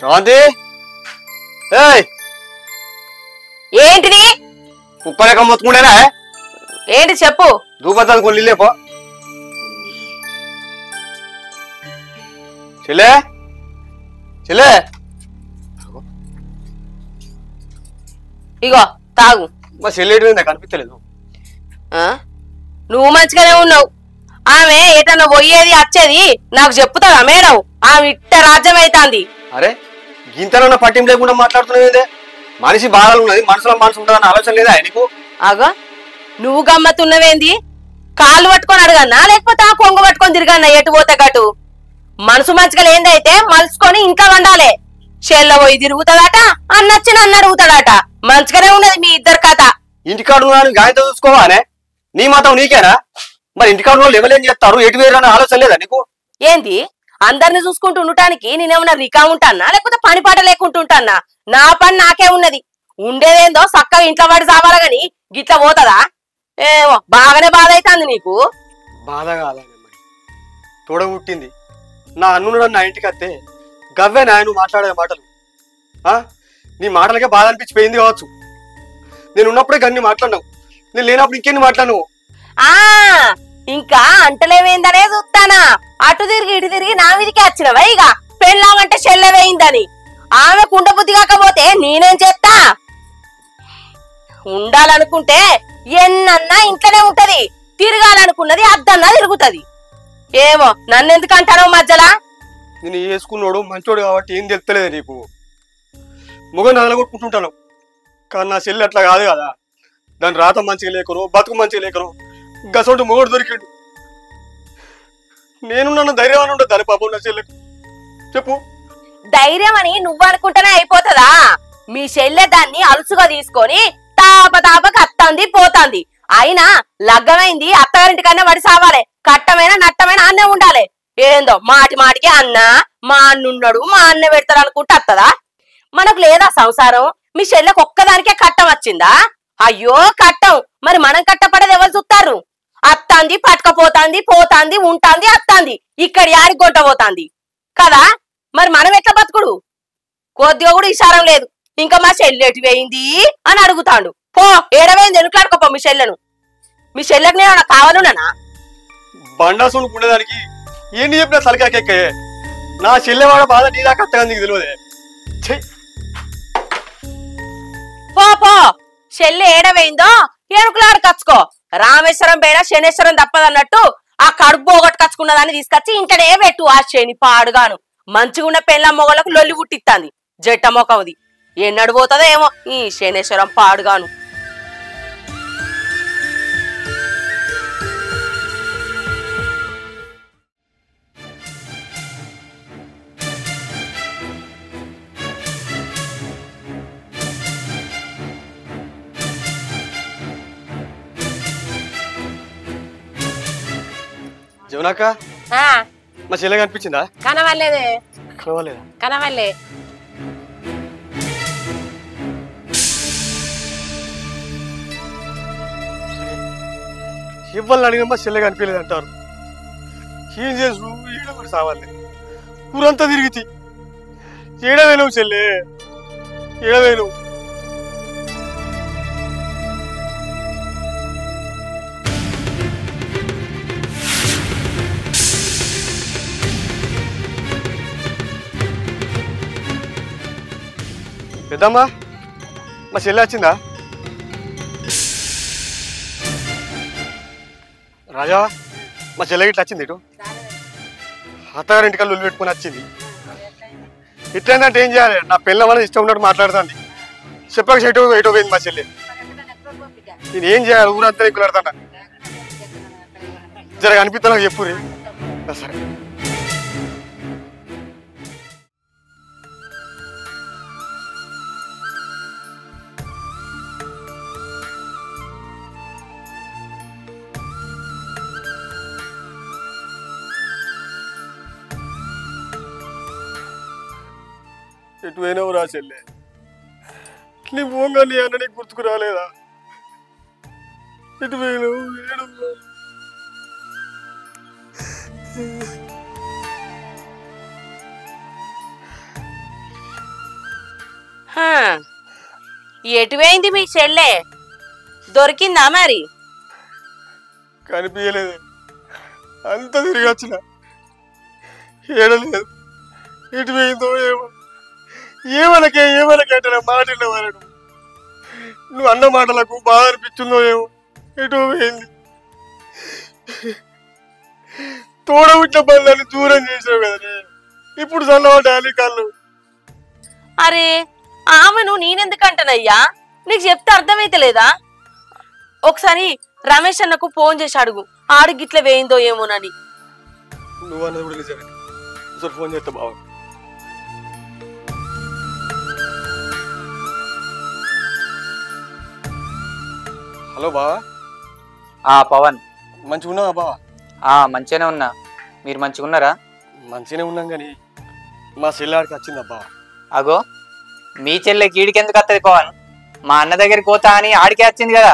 శ్రవంతి ఏయ్ ఏంటిది? కుక్కలేక మొత్తుకుంటేనా? ఏంటి చెప్పు. దూపత్తాను కొన్ని లేపో. చెల్లే చెల్లే ఇగో తాగు. మా చెల్లేటి కనిపించలేదు. నువ్వు మంచిగానే ఉన్నావు. ఆమె ఏటన్నా పోయేది వచ్చేది నాకు చెప్పుతావా మేడం? ఆమె ఇట్ట రాజ్యం అవుతాంది. అరే గింతలో పట్టింపు లేకుండా మాట్లాడుతున్నావు. మనిషి బాధలు ఉన్నది, మనసులో మనసు ఉంటుందన్న ఆలోచన లేదా నీకు? ఆగో నువ్వు గమ్మత్తున్నవేంది? కాళ్ళు పట్టుకొని అడగన్నా లేకపోతే ఆ కొంగ పట్టుకొని తిరగన్నా ఎటు పోతే గటు? మనసు మంచిగా లేదైతే మలుసుకొని ఇంకా వండాలి. చెల్ల పోయి తిరుగుతాడట, అన్నచ్చిన అన్న అడుగుతాడట. మంచిగానే ఉన్నది మీ ఇద్దరు కథ. ఇంటికాడు గాయంతో చూసుకోవానే? నీ మాత్రం నీకేనా? మరి ఇంటికాడు వాళ్ళు ఎవరేం చేస్తారు, ఎటు వేరు అన్న ఆలోచన లేదా నీకు? ఏంది అందరిని చూసుకుంటూ ఉండటానికి నేనేమన్నా రికా ఉంటానా లేకపోతే పని పాట లేకుంటుంటానా? నా పని నాకే ఉన్నది. ఉండేదేందో చక్కగా ఇంట్లో వాడి సావాలా గాని గిట్లా పోతదా? ఏమో బాగానే బాధ అవుతుంది నీకు. బాధ కాదా మరి తోడ పుట్టింది నా అన్నుడు నా ఇంటికి వస్తే గవ్వే నాయను మాట్లాడే మాటలు. నీ మాటలకే బాధ అనిపించిపోయింది కావచ్చు. నేను ఉన్నప్పుడే గన్ని మాట్లాడినావు, నేను లేనప్పుడు ఇంకెన్ని మాట్లాడినావు. ఇంకా అంటలేవేందనే చూస్తానా? అటు తిరిగి ఇటు తిరిగి నా మీదికి వచ్చినవా? ఇక పెళ్ళామంటే చెల్లవేయిందని ఆమె కుండ బుద్ధి కాకపోతే నేనేం చేస్తా? ఉండాలనుకుంటే ఎన్నన్నా ఇంట్లోనే ఉంటది, తిరగాలనుకున్నది అద్దన్నా తిరుగుతుంది. ఏమో నన్నెందుకు అంటానో మధ్యలా? నేను వేసుకున్నాడు మంచోడు కాబట్టి ఏం తెలుస్తలేదు నీకు. మొగ నదలగొట్టుకుంటుంటాను కానీ నా చెల్లి అట్లా కాదు కదా. దాని రాత మంచిగా లేకను, బతుకు మంచిగా లేకను గసోటి మొగడు దొరికిండు. నేను నన్ను ధైర్యం అని ఉండదు దాని పాపం నా చెల్లెకు. చెప్పు. ధైర్యం అని నువ్వు అనుకుంటేనే అయిపోతుందా? మీ చెల్లె దాన్ని అలుసుగా తీసుకొని తాపతాపకి అత్తంది పోతాంది. అయినా లగ్గమైంది అత్తగారింటికన్నా వడి సావాలి. కట్టమైన నట్టమైన అన్నే ఉండాలి. ఏందో మాటి మాటికి అన్న మా అన్నున్నాడు మా అన్న పెడతాడు అనుకుంటే అత్తదా? మనకు లేదా సంసారం? మీ చెల్లెకు ఒక్కదానికే కట్టం వచ్చిందా? అయ్యో కట్టం. మరి మనం కట్టపడేది ఎవరు చూస్తారు? అత్తాంది పట్టుకపోతాంది, పోతాంది, ఉంటాంది, అత్తాంది. ఇక్కడ యారికి గొంట పోతాంది కదా? మరి మనం ఎట్లా బతుకుడు? కొద్దిగా కూడా ఇషారం లేదు. ఇంకా మా చెల్లె ఎటు వేయింది అని అడుగుతాడు. పో ఏడవేయింది ఎనుకలాడుకోపో మీ చెల్లెను. మీ చెల్లెకి నేను కావాలన్నానా? బండాసును ఉండేదానికి ఏంటి చెప్పినా తలకాకెక్కే. నా చెల్లెవాడ బాధ నీ దాకా అత్తగా నీకు తెలియదే. పో పో చెల్లె ఏడవేయిందో ఎనుకలాడు కచ్చుకో. రామేశ్వరం పేడ శనేశ్వరం తప్పదన్నట్టు ఆ కడుపు పోగొట్టు కచ్చుకున్నదాన్ని తీసుకొచ్చి ఇంటనే పెట్టు. ఆ శని పాడుగాను మంచిగా ఉన్న పెళ్ళ మొగలకు లొల్లి పుట్టిస్తాంది జట్ట మొకవుది. ఎన్నడు పోతుందో ఏమో ఈ శనేశ్వరం పాడుగాను. జమునక్క మా చెల్లె కనిపించిందా? కనవలేదే. కనవలేదా? కనవలే. ఇవ్వాలని అడిగిన మా చెల్లె కనిపించలేదు అంటారు. ఏం చేసు ఈడ కూడా సావాలి. ఊరంతా తిరిగితే ఏడవేను చెల్లె ఏడవేను. పెద్దమ్మా మా చెల్లె వచ్చిందా? రాజా మా చెల్లె ఇట్లా వచ్చింది. ఇటు అత్తగారి ఇంటికల్ ఉల్లి పెట్టుకుని వచ్చింది. ఇట్లయిందంటే ఏం చేయాలి? నా పిల్ల వాళ్ళని ఇష్టం ఉన్నట్టు మాట్లాడుతుంది. చెప్పక చెట్టు ఎటో పోయింది మా చెల్లె. నేను ఏం చేయాలి? ఊరంతా ఎక్కులాడుతాను. జర అనిపిస్తా నాకు చెప్పు రీ. సరే ఎటు పోయినావు రా చెల్లె? నీ పోంగా నీ అన్న నీకు గుర్తుకు రాలేదా? ఎటు పోయినావు? ఏడు ఎటువైంది మీ చెల్లె? దొరికిందా మరి? కనిపించలేదు, అంత తిరిగి వచ్చిన ఏడలేదు. ఎటు పోయిందో ఏమో. ఏమనకే అంటే నా మాట విన్నవాడు. నువ్వు అన్న మాటలకు బాగా అనిపించిందో ఏమో. ఎటు పోయింది? తోడబుట్టిన బంధాన్ని దూరం చేసావు కదనే, ఇప్పుడు చల్లబడ్డాలి కళ్ళు. అరే ఆమెను నేనెందుకంటానయ్యా? నీకు చెప్తే అర్థమైతలేదా? ఒకసారి రమేష్ అన్నకు ఫోన్ చేసి అడుగు, ఆడు గిట్ల వేయిందో ఏమోనని. నువ్వు అన్నది కూడా నిజమే. ఒకసారి ఫోన్ చేస్తా బావ. హలో బావా. పవన్, మంచిగా ఉన్నావా బావా? మంచిగానే ఉన్నా. మీరు మంచిగా ఉన్నారా? మంచిగానే ఉన్నాం కానీ మా చెల్లాడికి వచ్చిందా బావా? అగో, మీ చెల్లెకి ఈడికి ఎందుకు వస్తుంది పవన్? మా అన్న దగ్గరికి పోతా అని ఆడికే వచ్చింది కదా.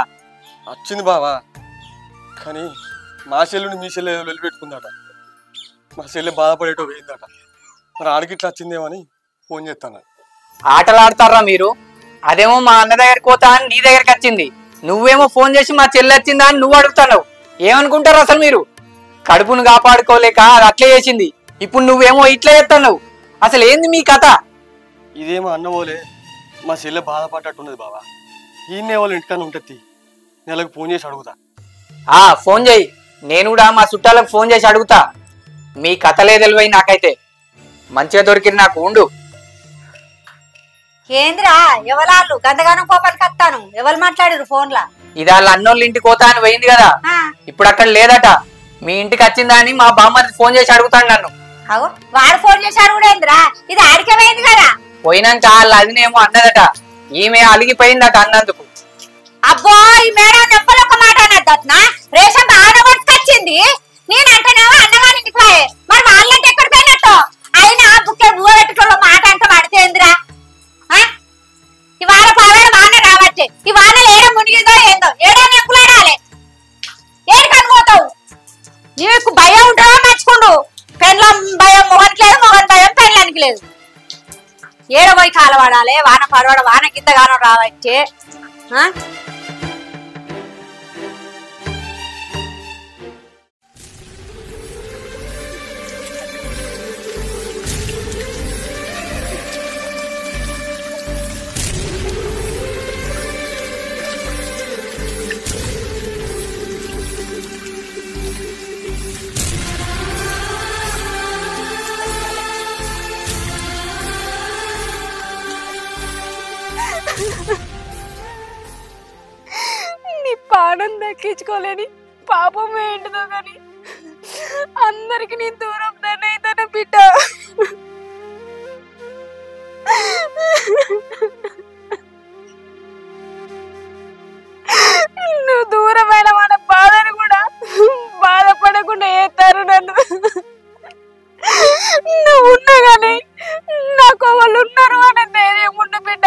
వచ్చింది బావా, కానీ మా చెల్లుని మీ చెల్లె వెళ్ళిపెట్టుకుందాట. మా చెల్లె బాధపడేటో పోయిందట. మరి ఆడికి ఇట్లా వచ్చిందేమని ఫోన్ చేస్తాను. ఆటలు ఆడతారా మీరు? అదేమో మా అన్న దగ్గరికి పోతా అని నీ దగ్గరికి వచ్చింది. నువ్వేమో ఫోన్ చేసి మా చెల్లె వచ్చిందా అని నువ్వు అడుగుతున్నావు. ఏమనుకుంటారు అసలు మీరు? కడుపును కాపాడుకోలేక అది అట్లే చేసింది. ఇప్పుడు నువ్వేమో ఇట్లా చేస్తున్నావు. అసలు ఏంది మీ కథ? ఇదేమో అన్నవోలే మా చెల్లె బాధపడ్డట్టున్నది బావా. ఈయనే వాళ్ళ ఇంటికన్నా ఉంటుంది. నెలకు ఫోన్ చేసి అడుగుతా. ఫోన్ చేయి. నేను కూడా మా చుట్టాలకు ఫోన్ చేసి అడుగుతా. మీ కథలే తెలివై నాకైతే. మంచిగా దొరికింది నాకు. ఉండు. ఏంద్రా ఎవలాళ్ళు గందగానం కోపానికి వస్తాను? ఎవరు మాట్లాడారు ఫోన్లా? ఇది వాళ్ళ అన్నోళ్ళ ఇంటికి పోతా అని పోయింది కదా, ఇప్పుడు అక్కడ లేదట. మీ ఇంటికి వచ్చిందా అని మా బామ్మది ఫోన్ చేసి అడుగుతాడు నన్ను. వాడు ఫోన్ చేశాడు కూడా ఏంద్రా? ఇది ఆడికే పోయింది కదా. పోయినాక వాళ్ళ అదినేమో అన్నదట, ఈమె అలిగిపోయిందట అన్నందుకు. అబ్బో, ఈ మేడం నెప్పలు ఒక మాట అన్నదట్నా? రేషన్ ఆడబడుకొచ్చింది. నేనంటేనేమో అన్నవాళ్ళ ఇంటికి పోయే, మరి వాళ్ళంటే ఎక్కడికి పోయినట్టు? అయినా బుక్కే బువ్వ పెట్టుకోవడం మాట అంట పడితేందిరా? ఇవాళ పవేళ వాన రావట్లే. ఈ వానలు ఏడ మునిగిందో ఏందో, ఏడా నెప్పులాడాలి. ఏడు కనుకోతావు? నీకు భయం ఉంటావా? మర్చుకుండు. పెళ్ళం భయం మొగనికి లేదు, మొగని భయం పెళ్ళానికి లేదు. ఏడ పోయి కాలవాడాలి? వాన పడవాడ వాన కిందగానో రావచ్చే. నీ పానం దక్కించుకోలేని పాపం ఏంటిదో కానీ అందరికి నీ దూరం దాన్ని తన బిడ్డ. నువ్వు దూరమైన మన బాధను కూడా బాధపడకుండా ఏతారు నన్ను. నువ్వు ఉన్నా కానీ నాకు వాళ్ళు ఉన్నారు అనే ధైర్యం ఉండ బిడ్డ.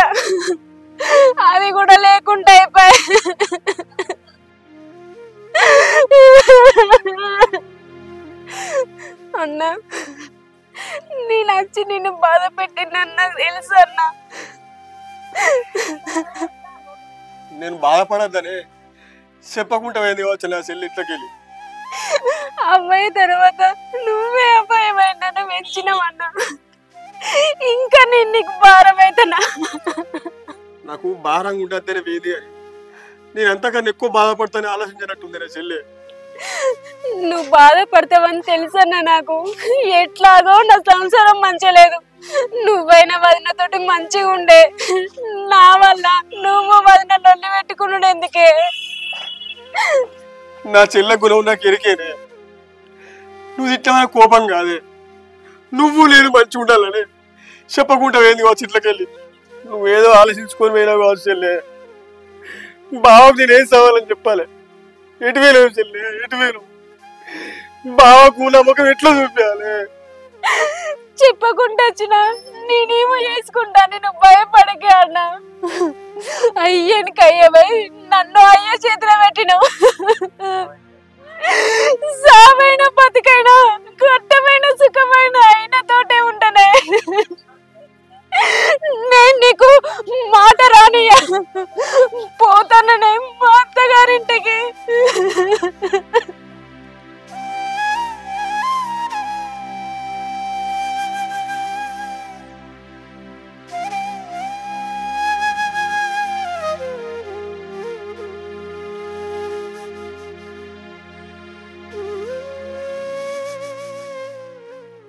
అది కూడా లేకుండా అయిపోయి అన్నా, నేను వచ్చి నిన్ను బాధ పెట్టినని నాకు తెలుసు అన్నా. నేను బాధపడద్దని చెప్పకుండా పోయింది కావచ్చు నా చెల్లి ఇంట్లోకి వెళ్ళి. అబ్బాయి తర్వాత నువ్వే అబ్బాయి నన్ను మెచ్చినవన్నా. ఇంకా నేను నీకు భారం అవుతున్నా. నాకు భారంగా ఉండద్దని వేది అని నేను అంతకన్నా ఎక్కువ బాధపడతానే ఆలోచించినట్టుంది నా చెల్లి. నువ్వు బాధపడతావని తెలుసన్నా నాకు. ఎట్లాగో నా సంసారం మంచిగా లేదు. నువ్వైనా వదినతోటి మంచిగా ఉండే. నా వల్ల నువ్వు వదిన నొల్లి పెట్టుకున్నాడు ఎందుకే? నా చెల్లె గుణం నాకు ఎరికేనే. నువ్వు ఇట్లా కోపం కాదే, నువ్వు నేను మంచిగా ఉండాలని చెప్పకుండా వేయింది కావచ్చు ఇంట్లోకెళ్ళి. నువ్వేదో ఆలోచించుకొని పోయినా కావచ్చు చెల్లె. బావకు నేనేం సవాలని చెప్పాలి? ఎటు వేలేవు చెల్లె, ఎటు వేలు? బావకు నమ్మకం ఎట్లా చూపించాలి? చెప్పకుండా వచ్చిన నేనేమో చేసుకుంటా. నేను భయపడకే అన్నా. అయ్యానికి అయ్యవై నన్ను అయ్య చేతిలో పెట్టినావు. సామైన బతికైనా కట్టమైన సుఖమైన అయిన తోటే ఉంటానే. నేను నీకు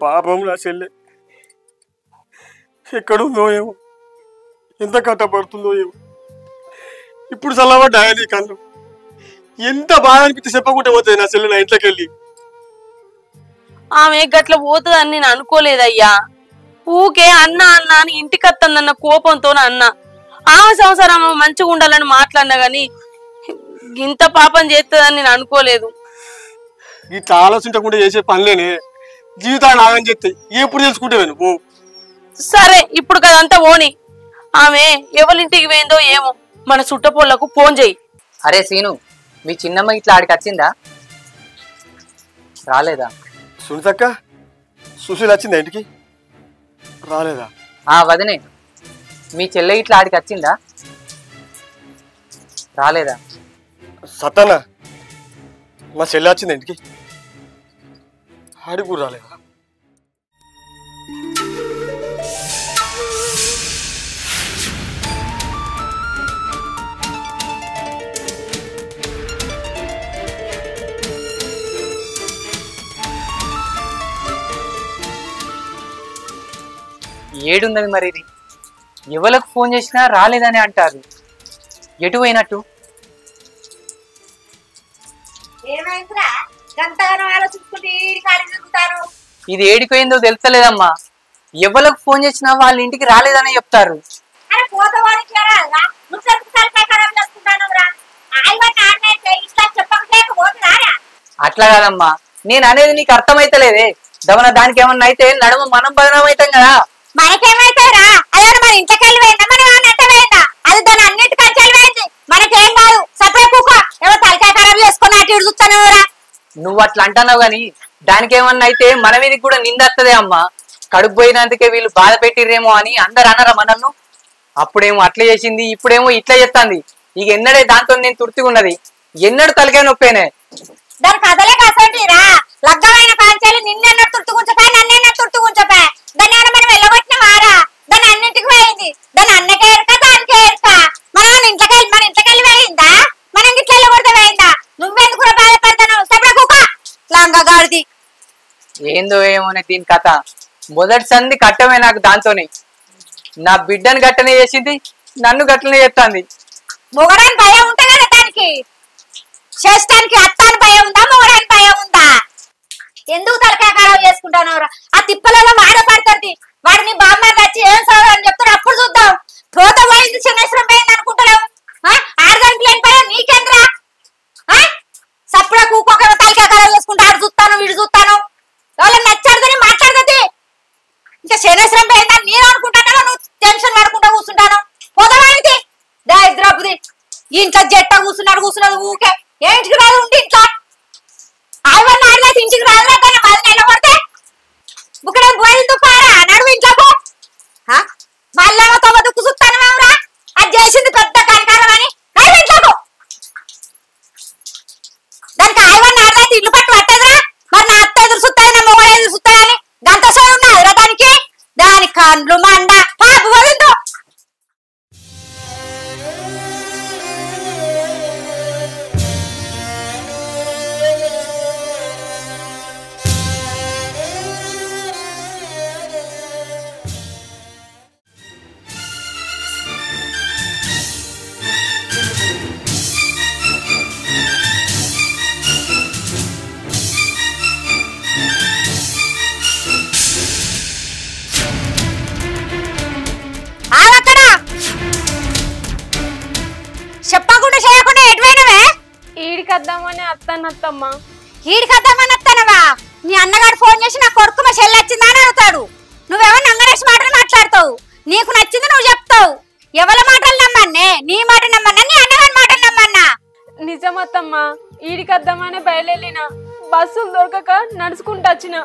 పాపం నా చెల్లె ఎక్కడుందో ఏమో, ఎంత కట్టపడుతుందో ఏమో. ఇప్పుడు చల్లబడ్డాయా నీ కళ్ళు? ఎంత బాధ అనిపిస్తే చెప్పకుంటే పోతుంది నా చెల్లె నా ఇంట్లోకి వెళ్ళి. ఆమె గట్ల పోతుందని నేను అనుకోలేదయ్యా. ఊకే అన్న అన్న అని ఇంటికి వస్తుందన్న కోపంతో అన్న. ఆమె సంవత్సరం మంచిగా ఉండాలని మాట్లాడినా గాని ఇంత పాపం చేస్తుందని నేను అనుకోలేదు. ఇట్లా ఆలోచించకుండా చేసే పనులేనే జీవితాన్ని ఆగం చేస్తాయి. ఎప్పుడు తెలుసుకుంటే నువ్వు? సరే ఇప్పుడు కదంతా ఓని. ఆమె ఎవరింటికి పోయిందో ఏమో, మన చుట్టపోళ్లకు ఫోన్ చెయ్యి. అరే సీను, మీ చిన్నమ్మ ఇట్లా ఆడికి వచ్చిందా? రాలేదా? సునీతక్క సుశీల్ వచ్చిందా ఇంటికి? రాలేదా? వదినే, మీ చెల్లె ఇట్లా ఆడికి వచ్చిందా? రాలేదా? సత్తానా మా చెల్లె వచ్చిందా ఇంటికి? ఆడికి కూడా రాలేదా? ఏడున్నది మరి ఇది? ఎవరికి ఫోన్ చేసినా రాలేదని అంటారు. ఎటు పోయినట్టు? ఇది ఏడిపోయిందో తెలుస్తలేదమ్మా. ఎవరికి ఫోన్ చేసినా వాళ్ళ ఇంటికి రాలేదని చెప్తారు. అట్లా కాదమ్మా, నేను అనేది నీకు అర్థమైతలేదే. దమన దానికి ఏమన్నా అయితే నడుమ మనం బదనాం అవుతాం కదా. మనకేమైతారా? అదే మన ఇంటికి వెళ్ళిపోయిందా, మనం అన్నట్టపోయిందా? అది దాని అన్నిటికంటే వెళ్ళిపోయింది. మనకేం కాదు. సపరేట్ కుక్క ఎవరో తలకాయ ఖరాబ్ చేసుకుని అటు ఇటు చూస్తానవరా? నువ్వు అట్లా అంటున్నావు గాని దానికి ఏమన్నా అయితే మన మీదకి కూడా నిందొస్తదే అమ్మా. కడుపు పోయినందుకే వీళ్ళు బాధ పెట్టిర్రేమో అని అందరు అనరా మనల్ని? అప్పుడేమో అట్లా చేసింది, ఇప్పుడేమో ఇట్లా చేస్తుంది. ఇక ఎన్నడే దాంతో నేను తుర్తిగా ఉన్నది. ఎన్నడు తలకాయ నొప్పేనే. దాని కథలే కసంటిరా. లగ్గమైన కాంచాలు నిన్నెన్నడు తుర్తుకుంచపా, నన్నెన్నడు తుర్తుకుంచపా. దాన్ని ఏమైనా మనం వెళ్ళగొట్టిన మారా? దాన్ని అన్నింటికి పోయింది. దాని అన్నకే ఎరక, దానికే ఎరక. మన ఇంట్లోకి వెళ్ళి పోయిందా? మనం ఇట్లా వెళ్ళగొడితే పోయిందా? నువ్వెందుకు కూడా బాధపడతావు? సపరేట్ కుక్క లంగా గాడిది. ఏందో ఏమోనే దీని కథ. మొదటి సంది కట్టమే నాకు దాంతోనే. నా బిడ్డని గట్టనే చేసింది, నన్ను గట్టనే చేస్తుంది. మొగడానికి భయం ఉంటా కదా దానికి. చేస్తానికి అత్తాని భయం ఉందా, మొగడానికి భయం ఉందా? ఎందుకు తలకాయ ఖరాబ్ చేసుకుంటాను? ఆ తిప్పలలో మాడపడుతుంది. వాడిని బామ్మ వచ్చి ఏం సాగు అని చెప్తాడు, అప్పుడు చూద్దాం. పోత పోయింది, చిన్నశ్రం పోయింది అనుకుంటావు. ఆడదానికి లేని భయం నీకేంద్రా? సప్పుడే కూకోక తలకాయ ఖరాబ్ చేసుకుంటా. ఆడు చూస్తాను, వీడు చూస్తాను. వాళ్ళని నచ్చాడుదని మాట్లాడుతుంది. ఇంకా శనేశ్వరం పోయిందని నేను అనుకుంటాను, నువ్వు టెన్షన్ పడుకుంటా కూర్చుంటాను. పోదామానికి దరిద్రపుది. ఇంట్లో జట్ట కూర్చున్నాడు ఊకే. ఏ ఇంటికి రాదు ఉండి ఇంట్లో అవన్నీ ఆడలేదు. ఇంటికి రాదురా కానీ అది నిలబడితే ఇక్కడ పోయింది పారా నడువు ఇంట్లోకు. వాళ్ళేమో తమ దుక్కు చూస్తాను మేమరా. అది చేసింది పెద్ద కనకారం అని నడువు ఇంట్లోకు. దానికి అవన్నీ ఆడలేదు ఇల్లు పట్టు పట్టదురా. మరి నా అత్త ఎదురు చూస్తాయి, నా మొగడు ఎదురు చూస్తాయని గంట సోడు ఉన్నదిరా దానికి. దాని కండ్లు మండ పాపు పోయిందో. చెప్పకుండా చేయకుండా ఎటువైనవే? ఈడికద్దామని అత్తన్నత్తమ్మా. ఈడికద్దామని అత్తనవా? నీ అన్నగారు ఫోన్ చేసి నా కొడుకు మా చెల్లి వచ్చిందా అని అడుగుతాడు. నువ్వేమో నంగరేసి మాటలు మాట్లాడతావు. నీకు నచ్చింది నువ్వు చెప్తావు. ఎవరి మాటలు నమ్మన్నే? నీ మాట నమ్మన్నా, నీ అన్నగారి మాటలు నమ్మన్నా? నిజమత్తమ్మా, ఈడికద్దామని బయలుదేరిన బస్సులు దొరకక నడుచుకుంటూ వచ్చిన.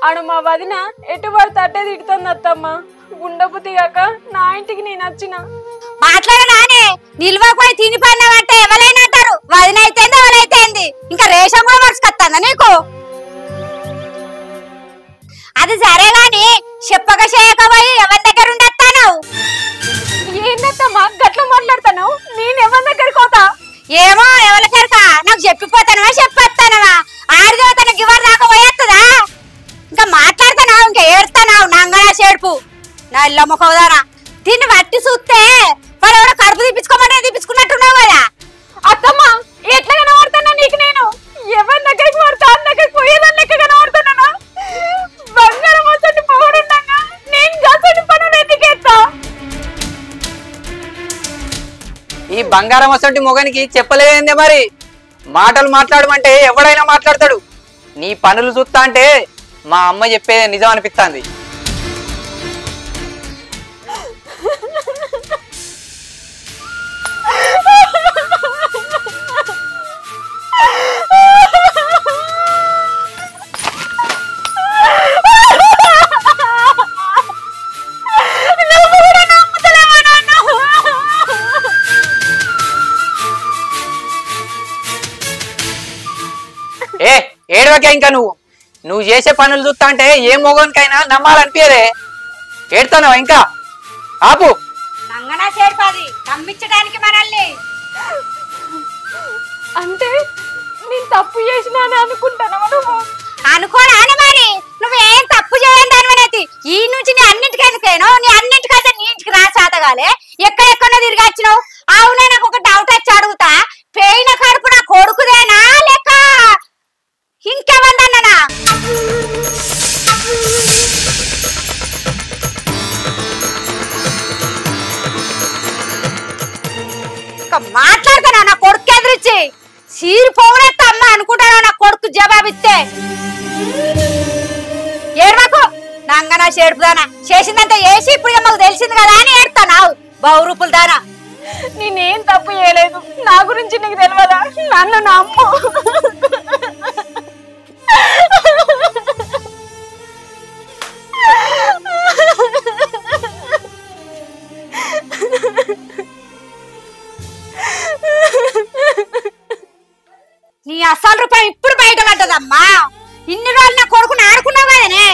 ఆడ మా వదిన ఎటు పడితే అట్టే తిడుతుంది అత్తమ్మ. గుండెబుద్ధి కాక నా ఇంటికి నేను వచ్చిన. మాట్లాడదానే నిల్వపోయి తిని పడినావంటే ఎవరైనా అంటారు. వదినైతే ఎవరైతే ఇంకా రేషన్ కూడా మర్చుకొస్తుందా నీకు? అది సరే గాని చెప్పక చేయకపోయి ఎవరి దగ్గర ఉండేస్తాను? ఏందత్తమ్మా గట్ల మాట్లాడతాను? నేను ఎవరి దగ్గరికి పోతా? ఏమో ఎవరికెరక. నాకు చెప్పిపోతానవా చెప్పేస్తానవా? ఆడిదేవతన గివర్ దాకా పోయేస్తుందా? ఇంకా మాట్లాడతా ఇంకా ఏడుతానావు నంగనా చేడుపు నా ఇళ్ళ ముఖదారా దీన్ని బట్టి చూస్తే వాడు ఎవడో కడుపు తీపించుకోమంటే తీపించుకున్నట్టున్నావు కదా. అత్తమ్మ ఎట్లా కనబడుతున్నా నీకు? నేను ఎవరి దగ్గరికి పడతా అన్న దగ్గరికి పోయేదాన్ని లెక్క కనబడుతున్నానా? బంగారం అసలు పోగొడుండగా నేను గసడి పనులు ఎత్తికేస్తా. ఈ బంగారం అసంటి మొగనికి చెప్పలేదే మరి. మాటలు మాట్లాడమంటే ఎవడైనా మాట్లాడతాడు. నీ పనులు చూస్తా అంటే మా అమ్మ చెప్పేది నిజం అనిపిస్తుంది. ఏ ఏడవకే ఇంకా నువ్వు చేసే పనులు చూస్తా అంటే ఏ మొగోనికైనా నమ్మాలనిపించదే. ఏడుతున్నావా ఇంకా? ఆపు. నంగనా చేడుపాది నమ్మించడానికి మనల్ని. అంటే నేను తప్పు చేసినాను అనుకుంటాను నువ్వు? అనుకోరాని మరి నువ్వేం తప్పు చేయండి దానివనైతే ఈ నుంచి నీ అన్నింటికి ఎందుకేనో నీ అన్నింటికైతే నీ ఇంటికి రా చేతగాలే ఎక్కడెక్కడో తిరిగి వచ్చినావు. అవునే నాకు ఒక డౌట్ వచ్చి అడుగుతా, పేయిన కడుపు నా కొడుకుదేనా లేక ఇంకేమన్నా? మాట్లాడతానా నా కొడుకు ఎదురిచ్చి సీరు పోవనేస్తా అమ్మ అనుకుంటానా నా కొడుకు జవాబిస్తే? ఏడవకు నంగనా చేడుపుదానా చేసిందంతా వేసి ఇప్పుడు మాకు తెలిసింది కదా అని ఏడుతానావు బహురూపులు దానా. నేనేం తప్పు చేయలేదు. నా గురించి నీకు తెలియదా? నన్ను నమ్ము. నీ అసలు రూపాయి ఇప్పుడు బయట పడ్డదమ్మా. ఇన్ని రోజులు నా కొడుకుని ఆడుకున్నావు కదనే,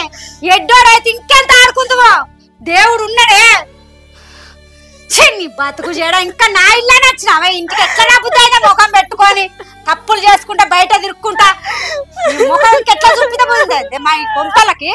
ఎడ్డోడైతే ఇంకెంత ఆడుకుందావో. దేవుడు ఉన్నాడే. నీ బతుకు చేయడం ఇంకా నా ఇల్లానే వచ్చినావే. ఇంటికి ఎట్లా బుద్ధి అయితే ముఖం పెట్టుకొని తప్పులు చేసుకుంటా బయట తిరుక్కుంటా ముఖం ఎట్లా చూపితే పోతుంది మా కొంపలకి.